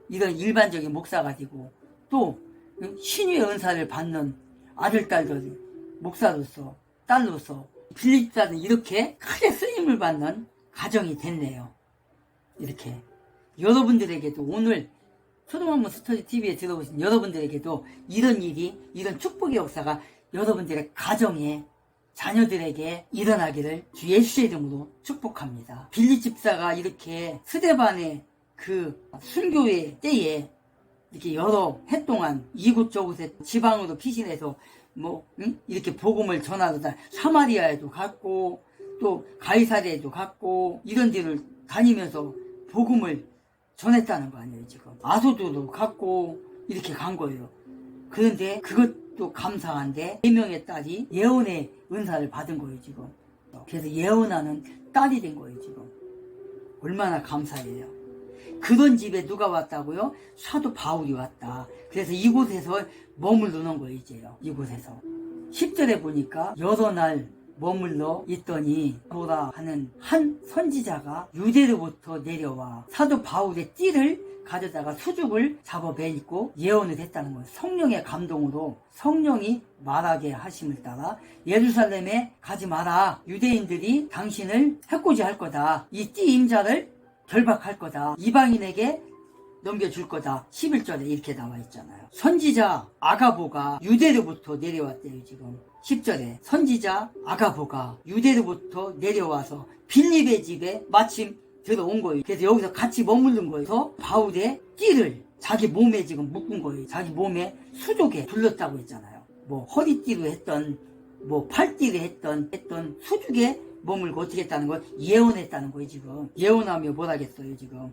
이런 일반적인 목사가 되고 또 신유의 은사를 받는 아들, 딸들이 목사로서 딸로서 빌립사는 이렇게 크게 쓰임을 받는 가정이 됐네요. 이렇게 여러분들에게도 오늘 초등학문 스터디TV에 들어오신 여러분들에게도 이런 일이, 이런 축복의 역사가 여러분들의 가정에, 자녀들에게 일어나기를 주 예수의 이름으로 축복합니다. 빌립 집사가 이렇게 스데반의 그 순교의 때에 이렇게 여러 해 동안 이곳저곳에 지방으로 피신해서 이렇게 복음을 전하다 사마리아에도 갔고 또 가이사랴에도 갔고 이런 데를 다니면서 복음을 전했다는 거 아니에요. 지금 아소도도 갔고 이렇게 간 거예요. 그런데 그것도 감사한데 4명의 딸이 예언의 은사를 받은 거예요. 지금 그래서 예언하는 딸이 된 거예요. 지금 얼마나 감사해요. 그런 집에 누가 왔다고요? 사도 바울이 왔다. 그래서 이곳에서 머물르는 거예요. 이제요. 이곳에서 10절에 보니까 여러 날 머물러 있더니 보라 하는 한 선지자가 유대로부터 내려와 사도 바울의 띠를 가져다가 수죽을 잡아 매있고 예언을 했다는 거예요. 성령의 감동으로 성령이 말하게 하심을 따라 예루살렘에 가지 마라. 유대인들이 당신을 해코지할 거다. 이 띠 임자를 결박할 거다. 이방인에게 넘겨줄 거다. 11절에 이렇게 나와 있잖아요. 선지자 아가보가 유대로부터 내려왔대요. 지금 10절에 선지자 아가보가 유대로부터 내려와서 빌립의 집에 마침 들어온 거예요. 그래서 여기서 같이 머무른 거예요. 그래서 바울의 띠를 자기 몸에 지금 묶은 거예요. 자기 몸에 수족에 둘렀다고 했잖아요. 뭐 허리띠로 했던 뭐 팔띠로 했던 수족에 머물고 어떻게 했다는 걸 예언했다는 거예요. 지금 예언하며 뭘 하겠어요. 지금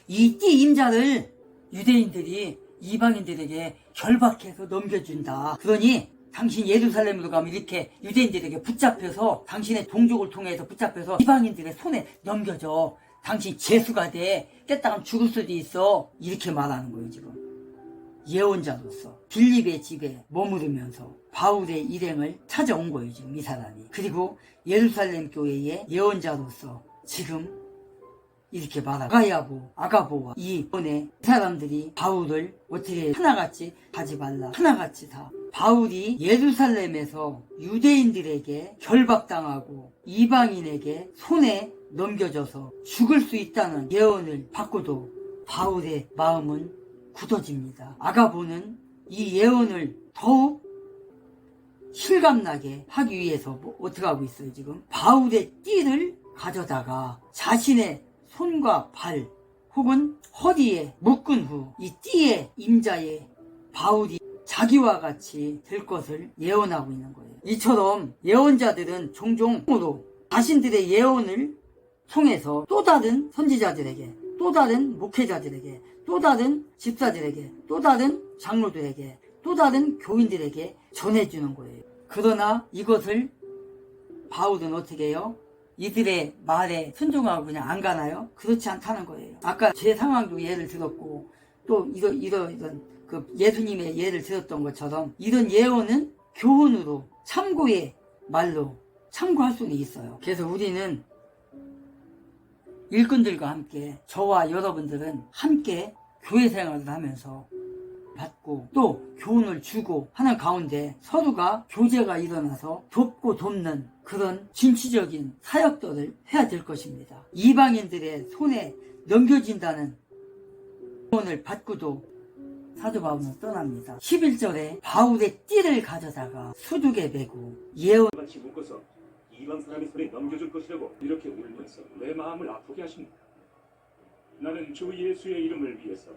이 띠 임자를 유대인들이 이방인들에게 결박해서 넘겨준다. 그러니 당신 예루살렘으로 가면 이렇게 유대인들에게 붙잡혀서 당신의 동족을 통해서 붙잡혀서 이방인들의 손에 넘겨줘. 당신 죄수가 돼. 깼다가면 죽을 수도 있어. 이렇게 말하는 거예요. 지금 예언자로서 빌립의 집에 머무르면서 바울의 일행을 찾아온 거예요. 지금 이 사람이. 그리고 예루살렘 교회의 예언자로서 지금 이렇게 말하고 아가보와 이 번에 사람들이 바울을 어떻게 하나같이 하지 말라. 하나같이 다. 바울이 예루살렘에서 유대인들에게 결박당하고 이방인에게 손에 넘겨져서 죽을 수 있다는 예언을 받고도 바울의 마음은 굳어집니다. 아가보는 이 예언을 더욱 실감나게 하기 위해서 어떻게 하고 있어요. 지금 바울의 띠를 가져다가 자신의 손과 발 혹은 허리에 묶은 후 이 띠의 임자의 바울이 자기와 같이 될 것을 예언하고 있는 거예요. 이처럼 예언자들은 종종 자신들의 예언을 통해서 또 다른 선지자들에게, 또 다른 목회자들에게, 또 다른 집사들에게, 또 다른 장로들에게, 또 다른 교인들에게 전해주는 거예요. 그러나 이것을 바울은 어떻게 해요? 이들의 말에 순종하고 그냥 안 가나요? 그렇지 않다는 거예요. 아까 제 상황도 예를 들었고 또 이런 그 예수님의 예를 들었던 것처럼 이런 예언은 교훈으로 참고의 말로 참고할 수는 있어요. 그래서 우리는 일꾼들과 함께 저와 여러분들은 함께 교회 생활을 하면서 받고 또 교훈을 주고 하는 가운데 서로가 교제가 일어나서 돕고 돕는 그런 진취적인 사역들을 해야 될 것입니다. 이방인들의 손에 넘겨진다는 교훈을 받고도 사도 바울은 떠납니다. 11절에 바울의 띠를 가져다가 수둑에 메고 예언 같이 묶어서 이방 사람의 손에 넘겨줄 것이라고 이렇게 울면서 내 마음을 아프게 하십니다. 나는 주 예수의 이름을 위해서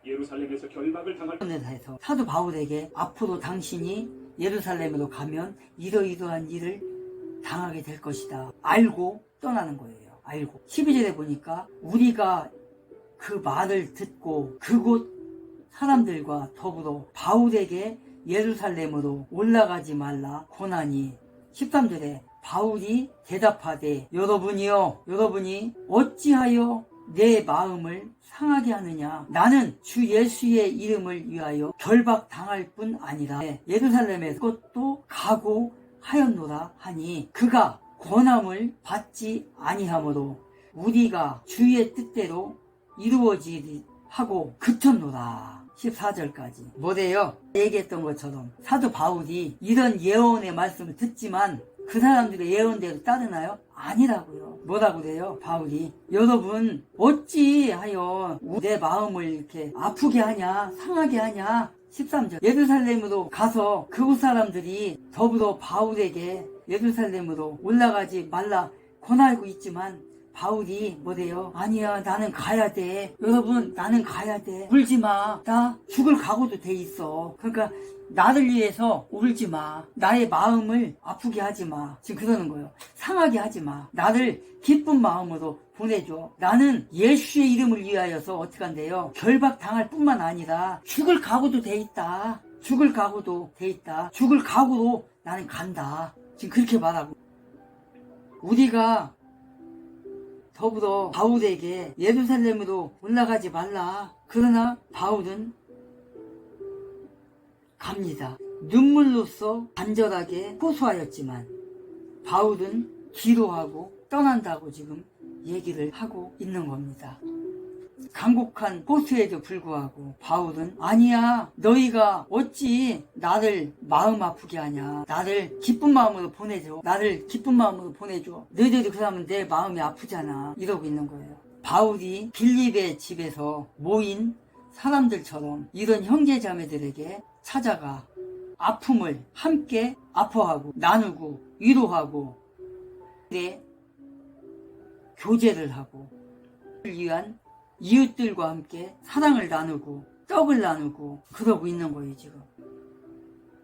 예루살렘에서 결박을 당할 해서 사도 바울에게 앞으로 당신이 예루살렘으로 가면 이러이러한 일을 당하게 될 것이다. 알고 떠나는 거예요. 알고. 12절에 보니까 우리가 그 말을 듣고 그곳 사람들과 더불어 바울에게 예루살렘으로 올라가지 말라 고나니 13절에 바울이 대답하되 여러분이 어찌하여 내 마음을 상하게 하느냐. 나는 주 예수의 이름을 위하여 결박당할 뿐 아니라 예루살렘에 그것도 각오하였노라 하니 그가 권함을 받지 아니하므로 우리가 주의 뜻대로 이루어지리 하고 그쳤노라. 14절까지 뭐래요? 얘기했던 것처럼 사도 바울이 이런 예언의 말씀을 듣지만 그 사람들의 예언대로 따르나요? 아니라고요. 뭐라고 그래요? 바울이 여러분 어찌하여 내 마음을 이렇게 아프게 하냐 상하게 하냐. 13절 예루살렘으로 가서 그곳 사람들이 더불어 바울에게 예루살렘으로 올라가지 말라 권하고 있지만 바울이 뭐래요? 아니야 나는 가야 돼. 여러분 나는 가야 돼. 울지마. 나 죽을 각오도 돼 있어. 그러니까 나를 위해서 울지마. 나의 마음을 아프게 하지마. 지금 그러는 거예요. 상하게 하지마. 나를 기쁜 마음으로 보내줘. 나는 예수의 이름을 위하여서 어떻게 한대요? 결박당할 뿐만 아니라 죽을 각오도 돼 있다. 죽을 각오도 돼 있다. 죽을 각오로 나는 간다. 지금 그렇게 말하고 우리가 더불어 바울에게 예루살렘으로 올라가지 말라. 그러나 바울은 갑니다. 눈물로써 간절하게 호소하였지만 바울은 기도하고 떠난다고 지금 얘기를 하고 있는 겁니다. 간곡한 호소에도 불구하고 바울은 아니야 너희가 어찌 나를 마음 아프게 하냐. 나를 기쁜 마음으로 보내줘. 나를 기쁜 마음으로 보내줘. 너희들이 그러면 내 마음이 아프잖아. 이러고 있는 거예요. 바울이 빌립의 집에서 모인 사람들처럼 이런 형제자매들에게 찾아가 아픔을 함께 아파하고 나누고 위로하고 교제를 하고 위한 이웃들과 함께 사랑을 나누고 떡을 나누고 그러고 있는 거예요. 지금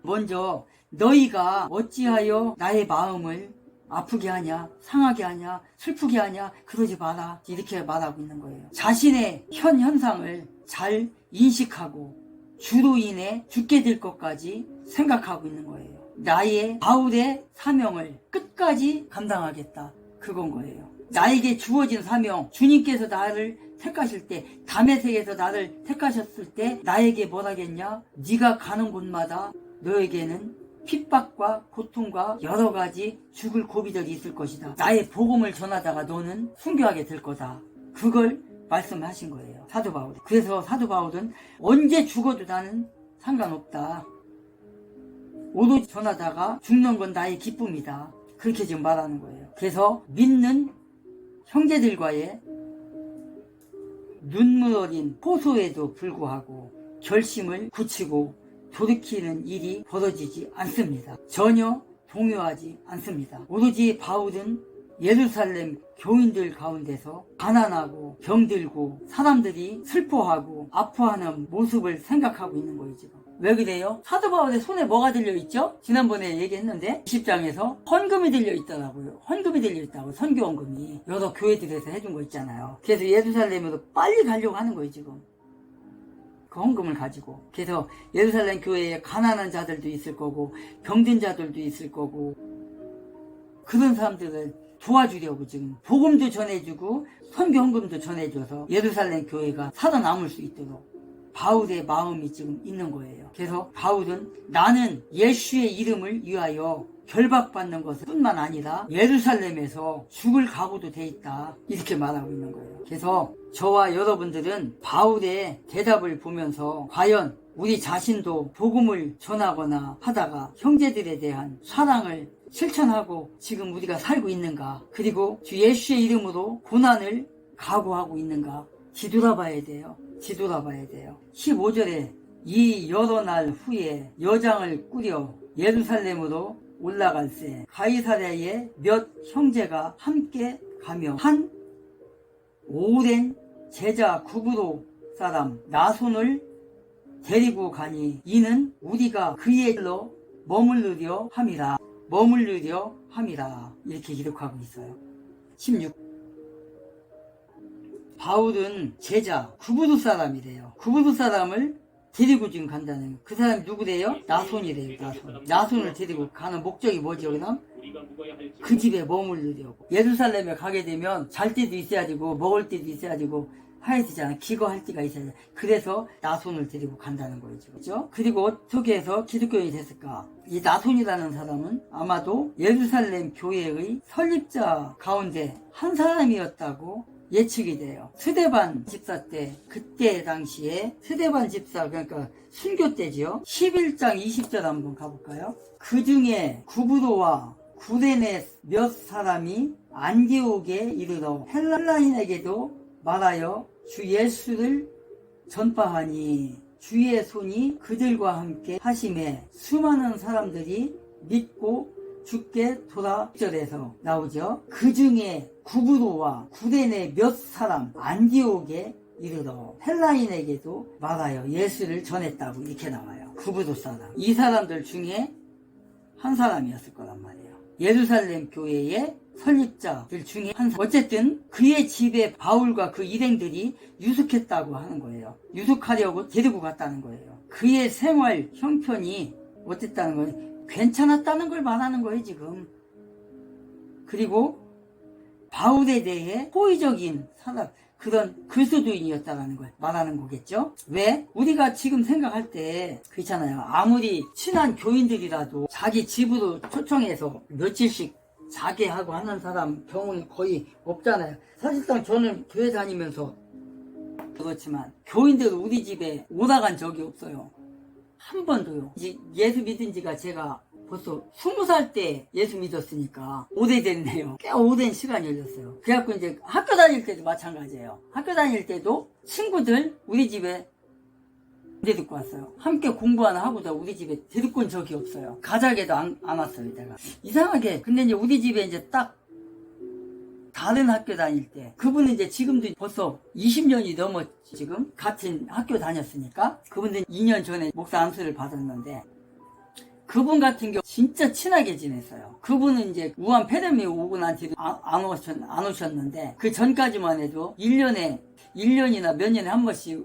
먼저 너희가 어찌하여 나의 마음을 아프게 하냐 상하게 하냐 슬프게 하냐 그러지 마라 이렇게 말하고 있는 거예요. 자신의 현상을 잘 인식하고 주로 인해 죽게 될 것까지 생각하고 있는 거예요. 나의 바울의 사명을 끝까지 감당하겠다 그건 거예요. 나에게 주어진 사명 주님께서 나를 택하실 때 다메섹에서 나를 택하셨을 때 나에게 뭐라겠냐. 네가 가는 곳마다 너에게는 핍박과 고통과 여러 가지 죽을 고비들이 있을 것이다. 나의 복음을 전하다가 너는 순교하게 될 거다. 그걸 말씀하신 거예요. 사도 바울이. 그래서 사도 바울은 언제 죽어도 나는 상관없다. 오로지 전하다가 죽는 건 나의 기쁨이다. 그렇게 지금 말하는 거예요. 그래서 믿는 형제들과의 눈물 어린 호소에도 불구하고 결심을 굳히고 돌이키는 일이 벌어지지 않습니다. 전혀 동요하지 않습니다. 오로지 바울은 예루살렘 교인들 가운데서 가난하고 병들고 사람들이 슬퍼하고 아파하는 모습을 생각하고 있는 거예요. 지금 왜 그래요? 사도 바울의 손에 뭐가 들려있죠? 지난번에 얘기했는데 20장에서 헌금이 들려있더라고요. 헌금이 들려있다고. 선교헌금이 여러 교회들에서 해준 거 있잖아요. 그래서 예루살렘으로 빨리 가려고 하는 거예요. 지금 그 헌금을 가지고. 그래서 예루살렘 교회에 가난한 자들도 있을 거고 병든 자들도 있을 거고 그런 사람들을 도와주려고 지금 복음도 전해주고 선교 헌금도 전해줘서 예루살렘 교회가 살아남을 수 있도록 바울의 마음이 지금 있는 거예요. 그래서 바울은 나는 예수의 이름을 위하여 결박받는 것을 뿐만 아니라 예루살렘에서 죽을 각오도 돼 있다 이렇게 말하고 있는 거예요. 그래서 저와 여러분들은 바울의 대답을 보면서 과연 우리 자신도 복음을 전하거나 하다가 형제들에 대한 사랑을 실천하고 지금 우리가 살고 있는가, 그리고 주 예수의 이름으로 고난을 각오하고 있는가 뒤돌아봐야 돼요. 뒤돌아봐야 돼요. 15절에 이 여러 날 후에 여장을 꾸려 예루살렘으로 올라갈새 가이사랴의 몇 형제가 함께 가며 한 오랜 제자 구브로 사람 나손을 데리고 가니 이는 우리가 그의 길로 머무르려 함이라. 머무르려 함이라. 이렇게 기록하고 있어요. 16. 바울은 제자 구브로 사람이래요. 구브로 사람을 데리고 지금 간다는, 그 사람이 누구래요? 나손이래요. 나손을 데리고 가는 목적이 뭐죠? 그럼 그 집에 머무르려고. 예루살렘에 가게 되면 잘 때도 있어야 되고 먹을 때도 있어야 되고 해야 되잖아. 기거할 때가 있어야 돼. 그래서 나손을 데리고 간다는 거죠. 그죠? 그리고 어떻게 해서 기독교인이 됐을까? 이 나손이라는 사람은 아마도 예루살렘 교회의 설립자 가운데 한 사람이었다고 예측이 돼요. 스데반 집사 때, 그때 당시에 스데반 집사, 그러니까 순교 때지요. 11장 20절 한번 가볼까요? 그 중에 구브도와 구레네 몇 사람이 안디옥에 이르러 헬라인에게도 말하여 주 예수를 전파하니 주의 손이 그들과 함께 하심에 수많은 사람들이 믿고 주께 돌아. 1절에서 나오죠. 그 중에 구브도와 구레네 몇 사람 안디옥에 이르러 헬라인에게도 말하여 예수를 전했다고 이렇게 나와요. 구브도 사람. 이 사람들 중에 한 사람이었을 거란 말이에요. 예루살렘 교회의 설립자들 중에 한 사람. 어쨌든 그의 집에 바울과 그 일행들이 유숙했다고 하는 거예요. 유숙하려고 데리고 갔다는 거예요. 그의 생활 형편이 어땠다는 거예요? 괜찮았다는 걸 말하는 거예요, 지금. 그리고 바울에 대해 호의적인 사람, 그런 그리스도인이었다라는 걸 말하는 거겠죠. 왜? 우리가 지금 생각할 때 그렇잖아요. 아무리 친한 교인들이라도 자기 집으로 초청해서 며칠씩 자게 하고 하는 사람 경우는 거의 없잖아요. 사실상 저는 교회 다니면서 그렇지만 교인들 우리 집에 오다 간 적이 없어요. 한 번도요. 이제 예수 믿은 지가 제가 벌써 20살 때 예수 믿었으니까 오래됐네요. 꽤 오랜 시간이 흘렸어요. 그래갖고 이제 학교 다닐 때도 마찬가지예요. 학교 다닐 때도 친구들 우리 집에 데리고 왔어요. 함께 공부 하나 하고도 우리 집에 데리고 온 적이 없어요. 가자게도 안 왔어요, 내가. 이상하게. 근데 이제 우리 집에 이제 딱 다른 학교 다닐 때 그분은 이제 지금도 벌써 20년이 넘었지. 지금 같은 학교 다녔으니까 그분은 2년 전에 목사 안수를 받았는데 그분 같은 경우 진짜 친하게 지냈어요. 그분은 이제 우한 폐렴이 오고 난 뒤로 안 오셨는데 그 전까지만 해도 1년이나 몇 년에 한 번씩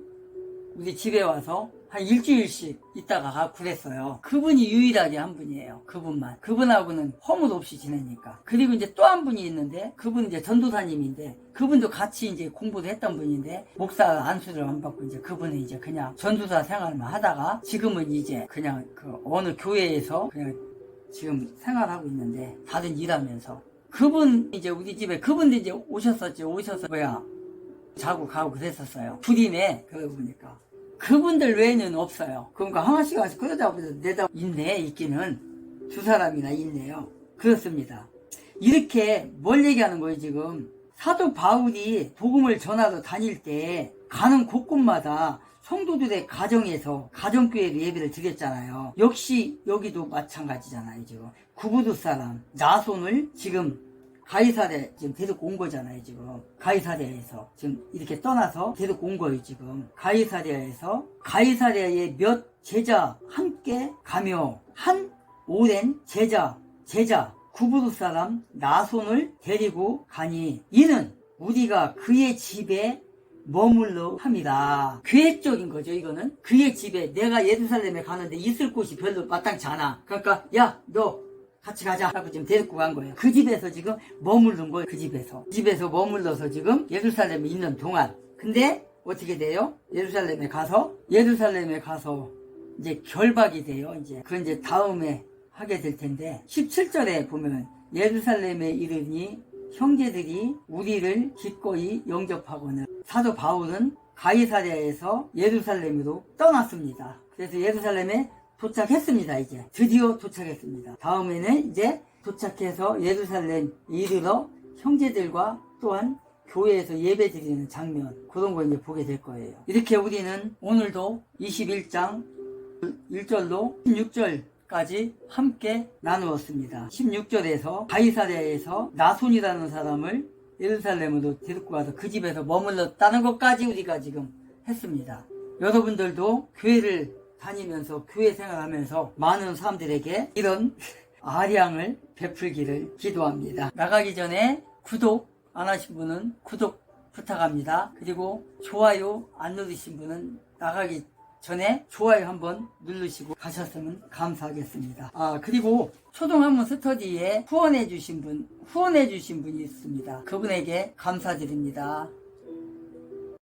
우리 집에 와서 한 일주일씩 있다가 가고 그랬어요. 그분이 유일하게 한 분이에요. 그분만. 그분하고는 허물 없이 지내니까. 그리고 이제 또 한 분이 있는데 그분은 이제 전도사님인데 그분도 같이 이제 공부를 했던 분인데 목사 안수를 안 받고 이제 그분은 이제 그냥 전도사 생활만 하다가 지금은 이제 그냥 그 어느 교회에서 그냥 지금 생활하고 있는데 다른 일하면서 그분 이제 우리 집에 그분도 이제 오셔서 자고 가고 그랬었어요. 둘이네. 그러고 보니까 그분들 외에는 없어요. 그러니까 하나씩 와서 그러다 보면 내다 있기는 두 사람이나 있네요. 그렇습니다. 이렇게 뭘 얘기하는 거예요, 지금? 사도 바울이 복음을 전하러 다닐 때 가는 곳곳마다 성도들의 가정에서 가정교회로 예배를 드렸잖아요. 역시 여기도 마찬가지잖아요, 지금. 구브도 사람 나손을 지금 가이사랴 지금 데리고 온 거잖아요, 지금. 가이사랴에서 지금 이렇게 떠나서 데리고 온 거예요, 지금. 가이사랴에서 가이사랴의 몇 제자 함께 가며 한 오랜 제자 구브도 사람 나손을 데리고 가니 이는 우리가 그의 집에 머물러 합니다. 계획적인 거죠, 이거는. 그의 집에 내가 예루살렘에 가는데 있을 곳이 별로 마땅치 않아. 그러니까 야, 너 같이 가자 하고 지금 데리고 간 거예요. 그 집에서 지금 머무른 거예요. 그 집에서 머물러서 지금 예루살렘에 있는 동안. 근데 어떻게 돼요? 예루살렘에 가서 이제 결박이 돼요. 그건 이제 다음에 하게 될 텐데 17절에 보면 예루살렘에 이르니 형제들이 우리를 기꺼이 영접하고는 사도 바울은 가이사랴에서 예루살렘으로 떠났습니다. 그래서 예루살렘에 도착했습니다. 이제 드디어 도착했습니다. 다음에는 이제 도착해서 예루살렘 이르러 형제들과 또한 교회에서 예배 드리는 장면, 그런 걸 이제 보게 될 거예요. 이렇게 우리는 오늘도 21장 1절로 16절까지 함께 나누었습니다. 16절에서 가이사랴에서 나손이라는 사람을 예루살렘으로 데리고 와서 그 집에서 머물렀다는 것까지 우리가 지금 했습니다. 여러분들도 교회를 다니면서 교회 생활하면서 많은 사람들에게 이런 아량을 베풀기를 기도합니다. 나가기 전에 구독 안 하신 분은 구독 부탁합니다. 그리고 좋아요 안 누르신 분은 나가기 전에 좋아요 한번 누르시고 가셨으면 감사하겠습니다. 그리고 초등학문 스터디에 후원해 주신 분이 있습니다. 그분에게 감사드립니다.